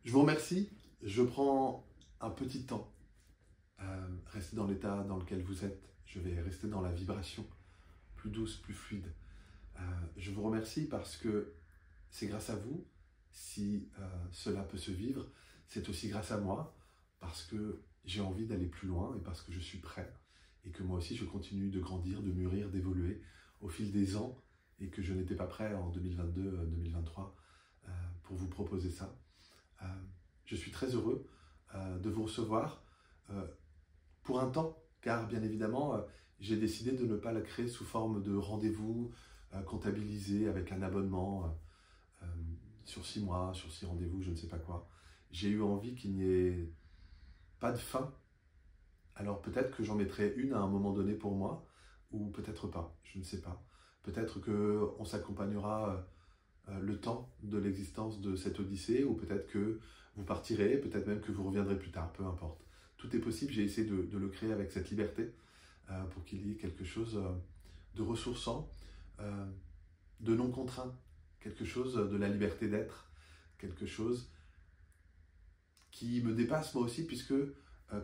Je vous remercie. Je prends un petit temps. Restez dans l'état dans lequel vous êtes. Je vais rester dans la vibration plus douce, plus fluide. Je vous remercie parce que c'est grâce à vous si cela peut se vivre. C'est aussi grâce à moi parce que j'ai envie d'aller plus loin et parce que je suis prêt. Et que moi aussi je continue de grandir, de mûrir, d'évoluer au fil des ans et que je n'étais pas prêt en 2022-2023 pour vous proposer ça. Je suis très heureux de vous recevoir pour un temps, car bien évidemment, j'ai décidé de ne pas la créer sous forme de rendez-vous comptabilisé avec un abonnement sur 6 mois, sur 6 rendez-vous, je ne sais pas quoi. J'ai eu envie qu'il n'y ait pas de fin. Alors peut-être que j'en mettrai une à un moment donné pour moi, ou peut-être pas, je ne sais pas. Peut-être qu'on s'accompagnera le temps de l'existence de cette odyssée, ou peut-être que vous partirez, peut-être même que vous reviendrez plus tard, peu importe. Tout est possible, j'ai essayé de le créer avec cette liberté, pour qu'il y ait quelque chose de ressourçant, de non contraint, quelque chose de la liberté d'être, quelque chose qui me dépasse moi aussi, puisque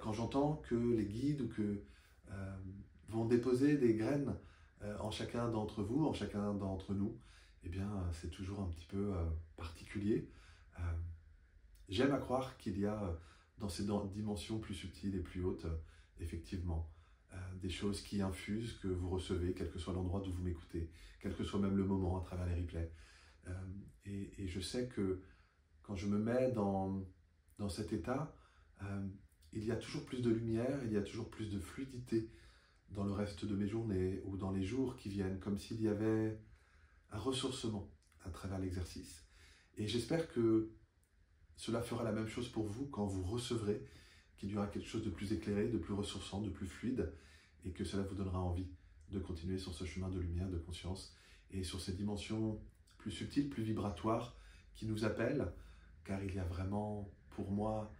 quand j'entends que les guides ou que vont déposer des graines en chacun d'entre vous, en chacun d'entre nous, eh bien, c'est toujours un petit peu particulier. J'aime à croire qu'il y a dans ces dimensions plus subtiles et plus hautes, effectivement, des choses qui infusent, que vous recevez, quel que soit l'endroit d'où vous m'écoutez, quel que soit même le moment à travers les replays. Et je sais que quand je me mets dans cet état, il y a toujours plus de lumière, il y a toujours plus de fluidité dans le reste de mes journées ou dans les jours qui viennent, comme s'il y avait un ressourcement à travers l'exercice. Et j'espère que cela fera la même chose pour vous quand vous recevrez, qu'il y aura quelque chose de plus éclairé, de plus ressourçant, de plus fluide, et que cela vous donnera envie de continuer sur ce chemin de lumière, de conscience, et sur ces dimensions plus subtiles, plus vibratoires, qui nous appellent, car il y a vraiment, pour moi,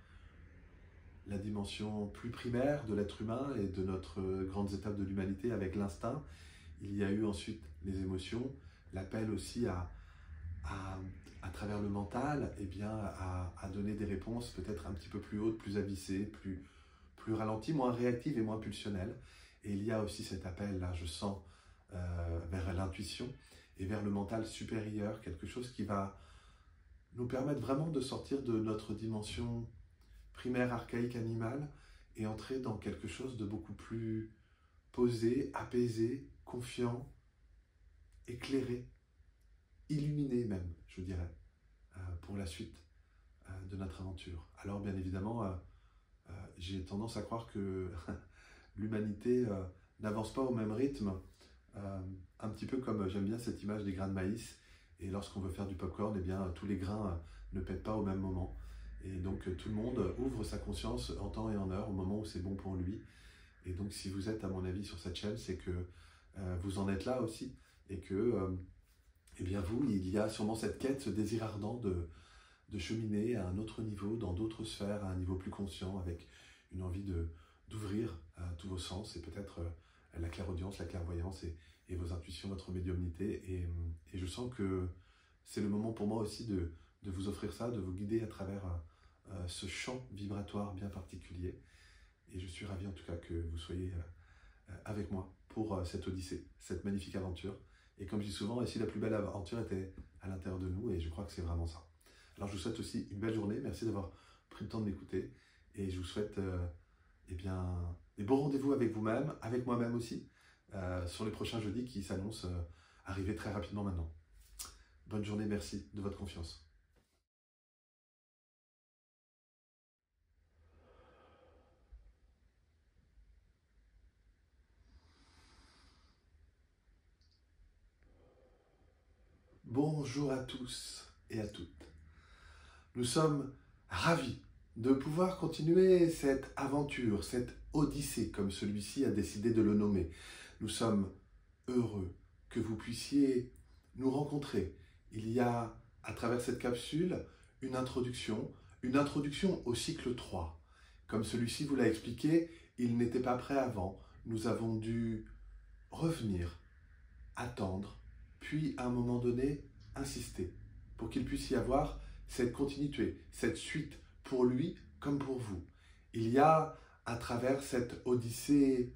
la dimension plus primaire de l'être humain et de notre grandes étapes de l'humanité avec l'instinct. Il y a eu ensuite les émotions, l'appel aussi à travers le mental, eh bien, à donner des réponses peut-être un petit peu plus hautes, plus avissées, plus ralenties, moins réactives et moins pulsionnelles. Et il y a aussi cet appel, là, je sens, vers l'intuition et vers le mental supérieur, quelque chose qui va nous permettre vraiment de sortir de notre dimension primaire, archaïque, animale, et entrer dans quelque chose de beaucoup plus posé, apaisé, confiant, éclairé, illuminé même, je dirais, pour la suite de notre aventure. Alors bien évidemment, j'ai tendance à croire que l'humanité n'avance pas au même rythme, un petit peu comme j'aime bien cette image des grains de maïs, et lorsqu'on veut faire du popcorn, eh bien tous les grains ne pètent pas au même moment. Et donc tout le monde ouvre sa conscience en temps et en heure, au moment où c'est bon pour lui. Et donc si vous êtes à mon avis sur cette chaîne, c'est que vous en êtes là aussi, et que eh bien vous, il y a sûrement cette quête, ce désir ardent de cheminer à un autre niveau, dans d'autres sphères, à un niveau plus conscient, avec une envie d'ouvrir tous vos sens, et peut-être la clairaudience, la clairvoyance, et vos intuitions, votre médiumnité. Et je sens que c'est le moment pour moi aussi de vous offrir ça, de vous guider à travers ce champ vibratoire bien particulier. Et je suis ravi en tout cas que vous soyez avec moi pour cette odyssée, cette magnifique aventure. Et comme je dis souvent, ici la plus belle aventure était à l'intérieur de nous, et je crois que c'est vraiment ça. Alors je vous souhaite aussi une belle journée, merci d'avoir pris le temps de m'écouter, et je vous souhaite eh bien, des bons rendez-vous avec vous-même, avec moi-même aussi, sur les prochains jeudis qui s'annoncent arriver très rapidement maintenant. Bonne journée, merci de votre confiance. Bonjour à tous et à toutes. Nous sommes ravis de pouvoir continuer cette aventure, cette odyssée, comme celui-ci a décidé de le nommer. Nous sommes heureux que vous puissiez nous rencontrer. Il y a, à travers cette capsule, une introduction au cycle 3. Comme celui-ci vous l'a expliqué, il n'était pas prêt avant. Nous avons dû revenir, attendre, puis à un moment donné, insister, pour qu'il puisse y avoir cette continuité, cette suite pour lui comme pour vous. Il y a, à travers cette odyssée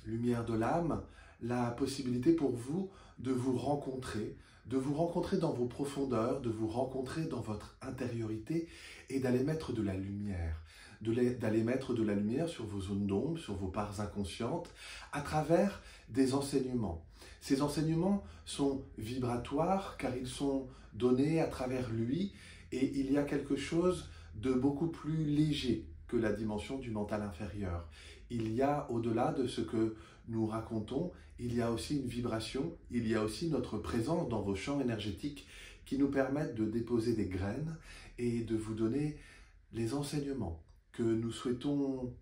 lumière de l'âme, la possibilité pour vous de vous rencontrer dans vos profondeurs, de vous rencontrer dans votre intériorité et d'aller mettre de la lumière. D'aller mettre de la lumière sur vos zones d'ombre, sur vos parts inconscientes, à travers des enseignements. Ces enseignements sont vibratoires car ils sont donnés à travers lui et il y a quelque chose de beaucoup plus léger que la dimension du mental inférieur. Il y a, au-delà de ce que nous racontons, il y a aussi une vibration, il y a aussi notre présence dans vos champs énergétiques qui nous permettent de déposer des graines et de vous donner les enseignements que nous souhaitons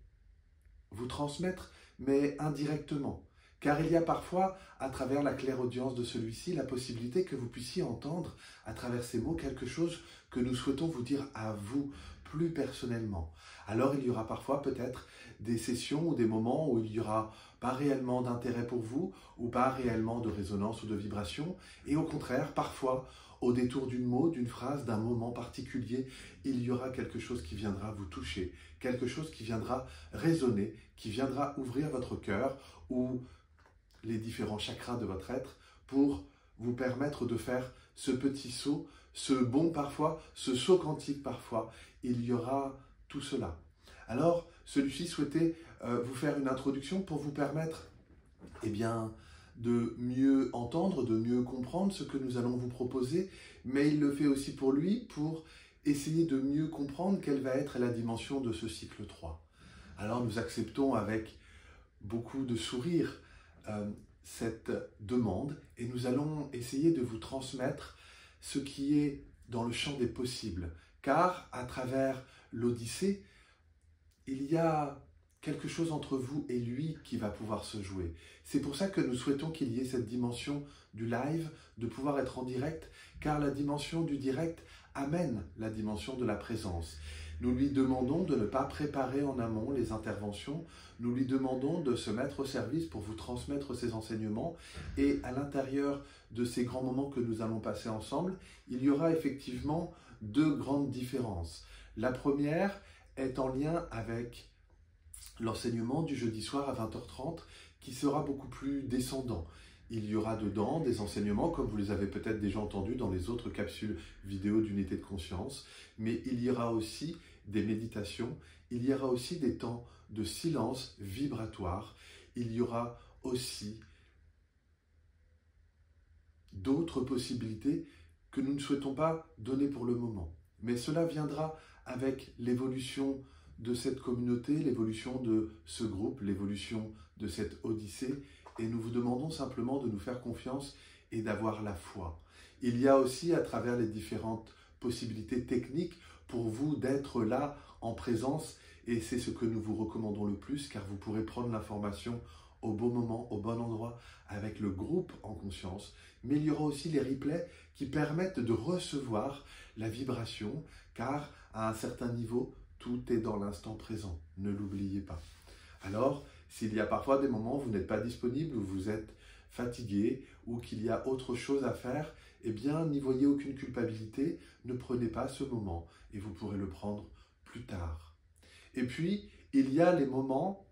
vous transmettre, mais indirectement. Car il y a parfois, à travers la clairaudience de celui-ci, la possibilité que vous puissiez entendre, à travers ces mots, quelque chose que nous souhaitons vous dire à vous, plus personnellement. Alors il y aura parfois peut-être des sessions ou des moments où il n'y aura pas réellement d'intérêt pour vous, ou pas réellement de résonance ou de vibration, et au contraire, parfois, au détour d'une mot, d'une phrase, d'un moment particulier, il y aura quelque chose qui viendra vous toucher, quelque chose qui viendra résonner, qui viendra ouvrir votre cœur ou les différents chakras de votre être pour vous permettre de faire ce petit saut, ce bond parfois, ce saut quantique parfois. Il y aura tout cela. Alors, celui-ci souhaitait vous faire une introduction pour vous permettre de mieux entendre, de mieux comprendre ce que nous allons vous proposer, mais il le fait aussi pour lui, pour essayer de mieux comprendre quelle va être la dimension de ce cycle 3. Alors nous acceptons avec beaucoup de sourire cette demande et nous allons essayer de vous transmettre ce qui est dans le champ des possibles. Car à travers l'Odyssée, il y a quelque chose entre vous et lui qui va pouvoir se jouer. C'est pour ça que nous souhaitons qu'il y ait cette dimension du live, de pouvoir être en direct, car la dimension du direct amène la dimension de la présence. Nous lui demandons de ne pas préparer en amont les interventions, nous lui demandons de se mettre au service pour vous transmettre ses enseignements et à l'intérieur de ces grands moments que nous allons passer ensemble, il y aura effectivement deux grandes différences. La première est en lien avec l'enseignement du jeudi soir à 20h30 qui sera beaucoup plus descendant. Il y aura dedans des enseignements comme vous les avez peut-être déjà entendus dans les autres capsules vidéo d'unité de conscience, mais il y aura aussi des méditations, il y aura aussi des temps de silence vibratoire, il y aura aussi d'autres possibilités que nous ne souhaitons pas donner pour le moment. Mais cela viendra avec l'évolution de cette communauté, l'évolution de ce groupe, l'évolution de cette odyssée, et nous vous demandons simplement de nous faire confiance et d'avoir la foi. Il y a aussi, à travers les différentes possibilités techniques, pour vous d'être là en présence, et c'est ce que nous vous recommandons le plus, car vous pourrez prendre l'information au bon moment, au bon endroit, avec le groupe en conscience. Mais il y aura aussi les replays qui permettent de recevoir la vibration, car à un certain niveau, tout est dans l'instant présent. Ne l'oubliez pas. Alors, s'il y a parfois des moments où vous n'êtes pas disponible, où vous êtes fatigué, ou qu'il y a autre chose à faire, eh bien, n'y voyez aucune culpabilité, ne prenez pas ce moment, et vous pourrez le prendre plus tard. Et puis, il y a les moments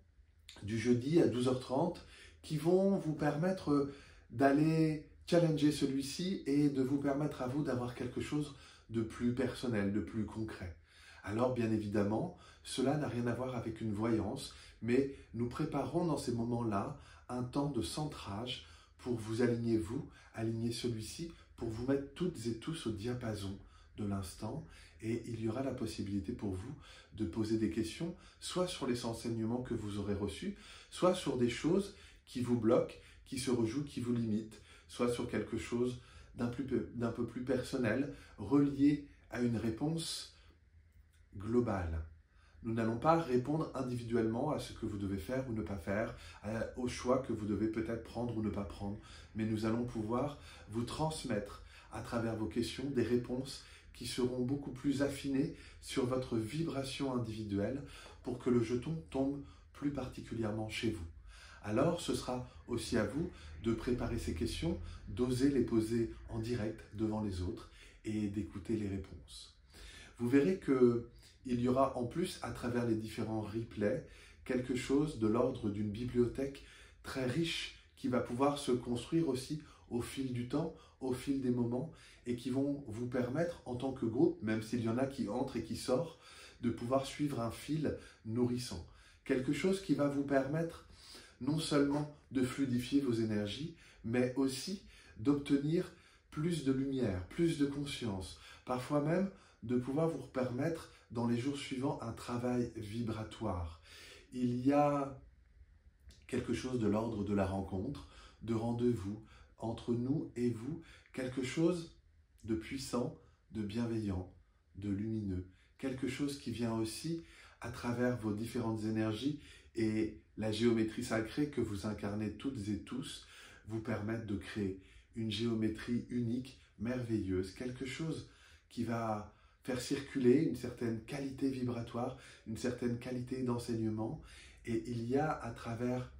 du jeudi à 12h30 qui vont vous permettre d'aller challenger celui-ci et de vous permettre à vous d'avoir quelque chose de plus personnel, de plus concret. Alors, bien évidemment, cela n'a rien à voir avec une voyance, mais nous préparons dans ces moments-là un temps de centrage pour vous aligner vous, aligner celui-ci, pour vous mettre toutes et tous au diapason de l'instant. Et il y aura la possibilité pour vous de poser des questions, soit sur les enseignements que vous aurez reçus, soit sur des choses qui vous bloquent, qui se rejouent, qui vous limitent, soit sur quelque chose d'un peu plus personnel, relié à une réponse globale. Nous n'allons pas répondre individuellement à ce que vous devez faire ou ne pas faire, au choix que vous devez peut-être prendre ou ne pas prendre, mais nous allons pouvoir vous transmettre à travers vos questions des réponses qui seront beaucoup plus affinées sur votre vibration individuelle pour que le jeton tombe plus particulièrement chez vous. Alors, ce sera aussi à vous de préparer ces questions, d'oser les poser en direct devant les autres et d'écouter les réponses. Vous verrez qu'il y aura en plus, à travers les différents replays, quelque chose de l'ordre d'une bibliothèque très riche qui va pouvoir se construire aussi au fil du temps, au fil des moments, et qui vont vous permettre, en tant que groupe, même s'il y en a qui entrent et qui sortent, de pouvoir suivre un fil nourrissant. Quelque chose qui va vous permettre non seulement de fluidifier vos énergies, mais aussi d'obtenir plus de lumière, plus de conscience, parfois même de pouvoir vous permettre, dans les jours suivants, un travail vibratoire. Il y a quelque chose de l'ordre de la rencontre, de rendez-vous entre nous et vous, quelque chose de puissant, de bienveillant, de lumineux, quelque chose qui vient aussi à travers vos différentes énergies et la géométrie sacrée que vous incarnez toutes et tous vous permettent de créer une géométrie unique, merveilleuse, quelque chose qui va faire circuler une certaine qualité vibratoire, une certaine qualité d'enseignement. Et il y a à travers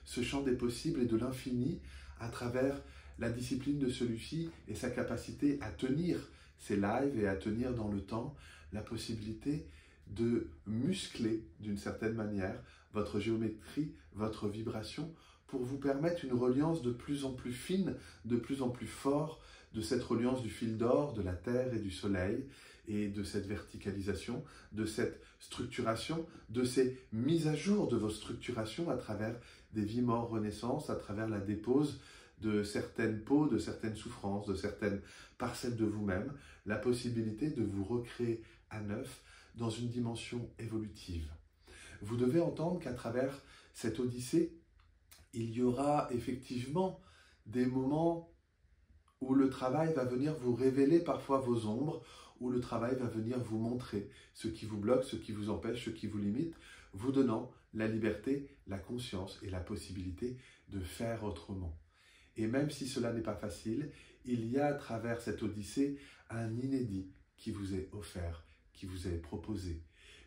ce champ des possibles et de l'infini, à travers la discipline de celui-ci et sa capacité à tenir ses lives et à tenir dans le temps, la possibilité de muscler d'une certaine manière votre géométrie, votre vibration, pour vous permettre une reliance de plus en plus fine, de plus en plus fort, de cette reliance du fil d'or, de la terre et du soleil, et de cette verticalisation, de cette structuration, de ces mises à jour de vos structurations à travers des vies morts renaissances, à travers la dépose de certaines peaux, de certaines souffrances, de certaines parcelles de vous-même, la possibilité de vous recréer à neuf dans une dimension évolutive. Vous devez entendre qu'à travers cette odyssée, il y aura effectivement des moments où le travail va venir vous révéler parfois vos ombres, où le travail va venir vous montrer ce qui vous bloque, ce qui vous empêche, ce qui vous limite, vous donnant la liberté, la conscience et la possibilité de faire autrement. Et même si cela n'est pas facile, il y a à travers cette odyssée un inédit qui vous est offert, qui vous est proposé.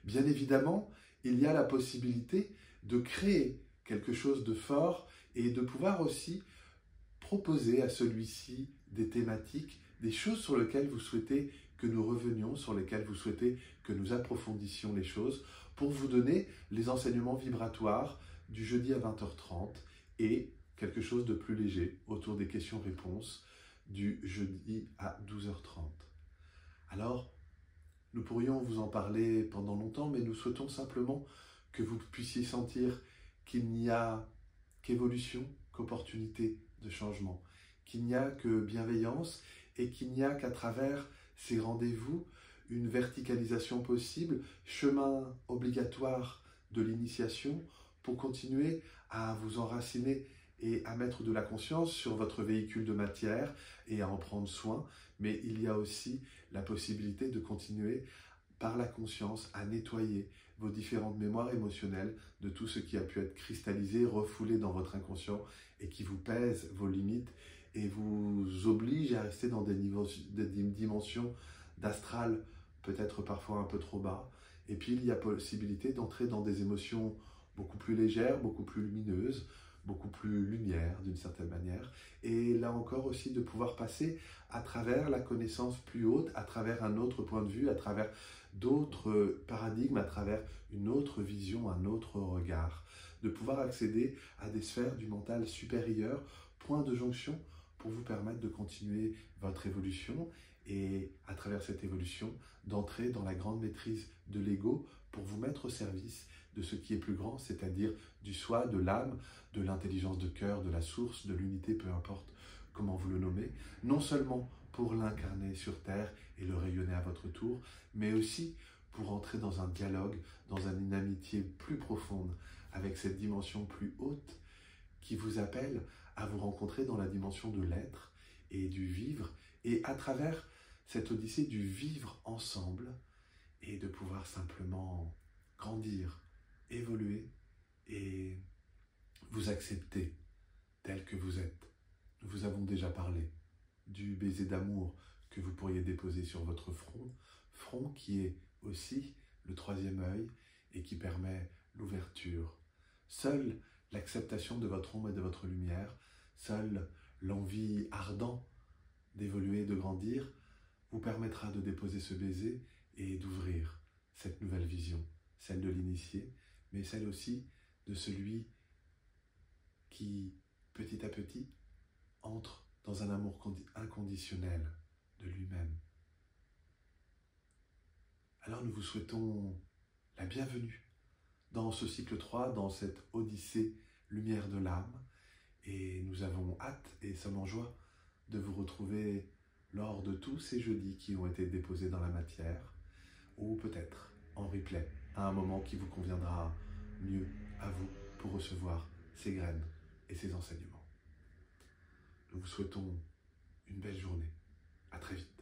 Bien évidemment, il y a la possibilité de créer quelque chose de fort et de pouvoir aussi proposer à celui-ci des thématiques, des choses sur lesquelles vous souhaitez que nous revenions, sur lesquelles vous souhaitez que nous approfondissions les choses, pour vous donner les enseignements vibratoires du jeudi à 20h30 et quelque chose de plus léger autour des questions-réponses du jeudi à 12h30. Alors, nous pourrions vous en parler pendant longtemps, mais nous souhaitons simplement que vous puissiez sentir qu'il n'y a qu'évolution, qu'opportunité de changement, qu'il n'y a que bienveillance et qu'il n'y a qu'à travers ces rendez-vous une verticalisation possible, chemin obligatoire de l'initiation pour continuer à vous enraciner et à mettre de la conscience sur votre véhicule de matière et à en prendre soin, mais il y a aussi la possibilité de continuer par la conscience à nettoyer vos différentes mémoires émotionnelles de tout ce qui a pu être cristallisé, refoulé dans votre inconscient et qui vous pèse vos limites et vous oblige à rester dans des dimensions d'astral peut-être parfois un peu trop bas. Et puis il y a possibilité d'entrer dans des émotions beaucoup plus légères, beaucoup plus lumineuses, beaucoup plus lumière d'une certaine manière. Et là encore aussi de pouvoir passer à travers la connaissance plus haute, à travers un autre point de vue, à travers d'autres paradigmes, à travers une autre vision, un autre regard. De pouvoir accéder à des sphères du mental supérieur, point de jonction pour vous permettre de continuer votre évolution et à travers cette évolution, d'entrer dans la grande maîtrise de l'ego pour vous mettre au service de ce qui est plus grand, c'est-à-dire du soi, de l'âme, de l'intelligence de cœur, de la source, de l'unité, peu importe comment vous le nommez, non seulement pour l'incarner sur Terre et le rayonner à votre tour, mais aussi pour entrer dans un dialogue, dans une amitié plus profonde avec cette dimension plus haute qui vous appelle à vous rencontrer dans la dimension de l'être et du vivre, et à travers cette odyssée du vivre ensemble et de pouvoir simplement grandir, évoluer et vous accepter tel que vous êtes. Nous vous avons déjà parlé du baiser d'amour que vous pourriez déposer sur votre front, front qui est aussi le troisième œil et qui permet l'ouverture. Seule l'acceptation de votre ombre et de votre lumière, seule l'envie ardente d'évoluer, de grandir, vous permettra de déposer ce baiser et d'ouvrir cette nouvelle vision, celle de l'initié, mais celle aussi de celui qui, petit à petit, entre dans un amour inconditionnel de lui-même. Alors nous vous souhaitons la bienvenue dans ce cycle 3, dans cette Odyssée Lumière de l'âme, et nous avons hâte et sommes en joie de vous retrouver lors de tous ces jeudis qui ont été déposés dans la matière, ou peut-être en replay, à un moment qui vous conviendra mieux à vous pour recevoir ces graines et ces enseignements. Nous vous souhaitons une belle journée. À très vite.